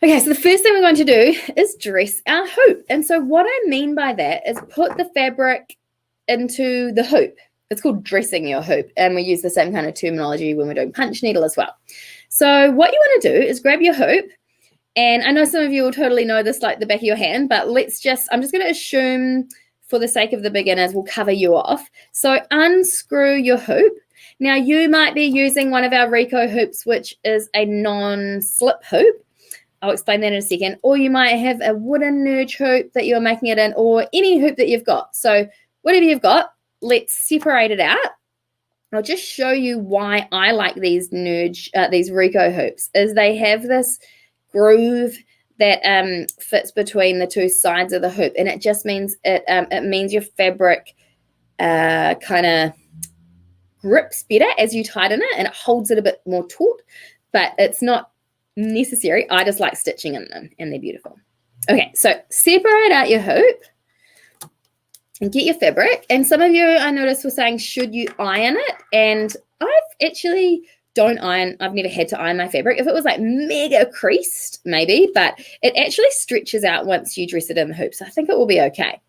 Okay, so the first thing we're going to do is dress our hoop. And so what I mean by that is put the fabric into the hoop. It's called dressing your hoop, and we use the same kind of terminology when we're doing punch needle as well. So what you want to do is grab your hoop, and I know some of you will totally know this like the back of your hand, but I'm just going to assume for the sake of the beginners, we'll cover you off. So unscrew your hoop. Now you might be using one of our Rico hoops, which is a non-slip hoop. I'll explain that in a second. Or you might have a wooden nudge hoop that you're making it in, or any hoop that you've got. So whatever you've got, let's separate it out. I'll just show you why I like these Rico hoops. Is they have this groove that fits between the two sides of the hoop, and it just means it means your fabric kind of grips better as you tighten it, and it holds it a bit more taut. But it's not necessary. I just like stitching in them, and they're beautiful. Okay, so separate out your hoop and get your fabric. And some of you, I noticed, were saying, should you iron it? And I've actually don't iron. I've never had to iron my fabric. If it was like mega creased, maybe, but it actually stretches out once you dress it in the hoop. So I think it will be okay.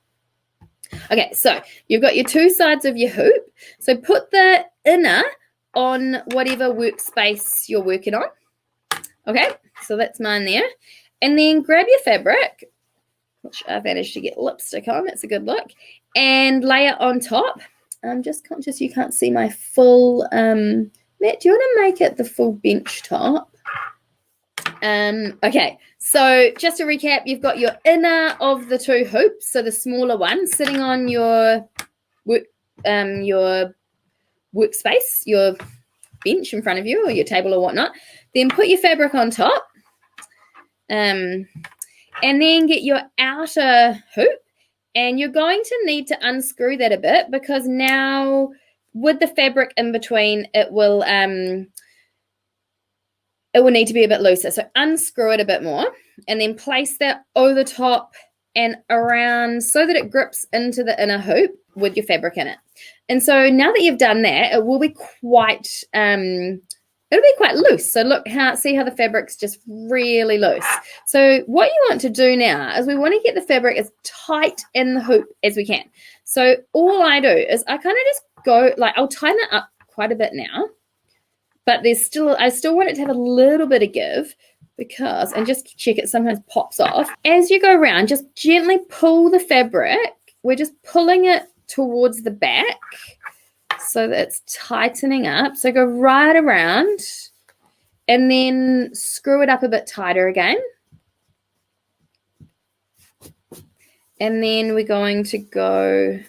Okay, so you've got your two sides of your hoop. So put the inner on whatever workspace you're working on. Okay, so that's mine there. And then grab your fabric, which I've managed to get lipstick on. That's a good look. And lay it on top. I'm just conscious you can't see my full, Matt, do you want to make it the full bench top? Okay, so just to recap, you've got your inner of the two hoops, so the smaller one, sitting on your workspace, your bench in front of you, or your table or whatnot. Then put your fabric on top, and then get your outer hoop, and you're going to need to unscrew that a bit, because now with the fabric in between, it will need to be a bit looser. So unscrew it a bit more, and then place that over the top and around so that it grips into the inner hoop with your fabric in it. And so now that you've done that, it will be quite it'll be quite loose. So see how the fabric's just really loose. So what you want to do now is we want to get the fabric as tight in the hoop as we can. So all I do is I kind of just go, like, I'll tighten it up quite a bit now, but I still want it to have a little bit of give, because, and just check it sometimes pops off. As you go around, just gently pull the fabric. We're just pulling it towards the back so that it's tightening up. So go right around and then screw it up a bit tighter again. And then we're going to go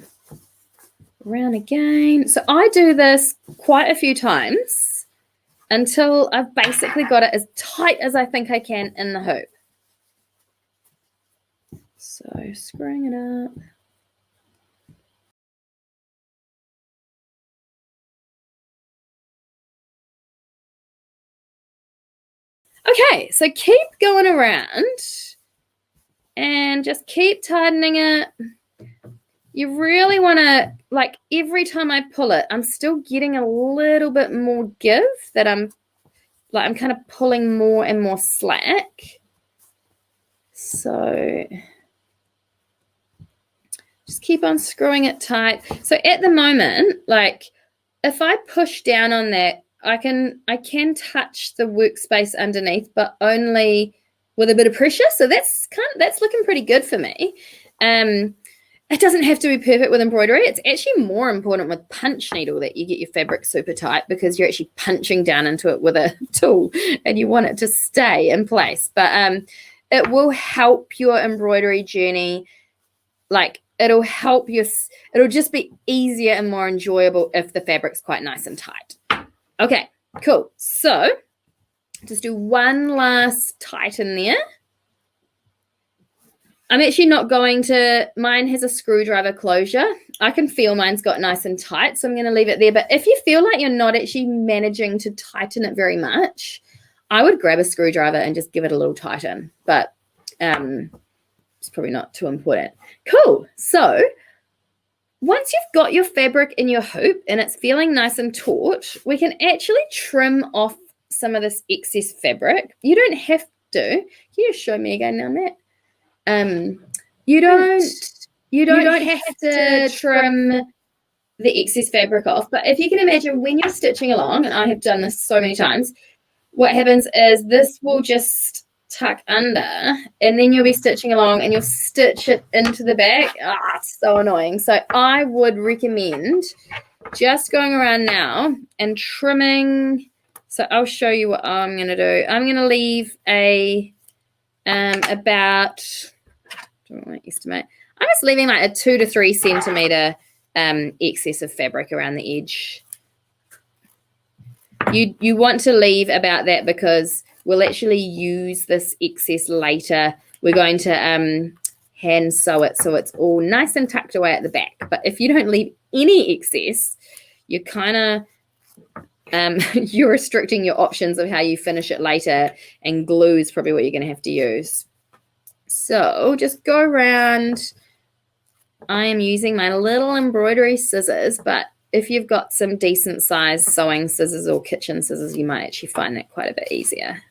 around again. So I do this quite a few times until I've basically got it as tight as I think I can in the hoop. So screwing it up. Okay, so keep going around and just keep tightening it. You really want to, like, every time I pull it, I'm still getting a little bit more give, that I'm kind of pulling more and more slack. So just keep on screwing it tight. So at the moment, like, if I push down on that, I can touch the workspace underneath, but only with a bit of pressure. So that's looking pretty good for me. It doesn't have to be perfect with embroidery. It's actually more important with punch needle that you get your fabric super tight, because you're actually punching down into it with a tool and you want it to stay in place. But it will help your embroidery journey. Like, it'll help you. It'll just be easier and more enjoyable if the fabric's quite nice and tight. Okay, cool. So just do one last tighten there. I'm actually not going to, mine has a screwdriver closure. I can feel mine's got nice and tight, so I'm going to leave it there. But if you feel like you're not actually managing to tighten it very much, I would grab a screwdriver and just give it a little tighten. But it's probably not too important. Cool. So once you've got your fabric in your hoop and it's feeling nice and taut, we can actually trim off some of this excess fabric. You don't have do, can you just show me again now, Matt? You don't have to trim the excess fabric off, but if you can imagine when you're stitching along, and I have done this so many times, what happens is this will just tuck under, and then you'll be stitching along and you'll stitch it into the back. It's so annoying. So I would recommend just going around now and trimming. So I'll show you what I'm going to do. I'm going to leave about, I don't want to estimate, I'm just leaving like a 2 to 3 centimeter excess of fabric around the edge. You want to leave about that because we'll actually use this excess later. We're going to hand sew it so it's all nice and tucked away at the back. But if you don't leave any excess, you're kind of you're restricting your options of how you finish it later, and glue is probably what you're going to have to use. So just go around. I am using my little embroidery scissors, but if you've got some decent size sewing scissors or kitchen scissors, you might actually find that quite a bit easier.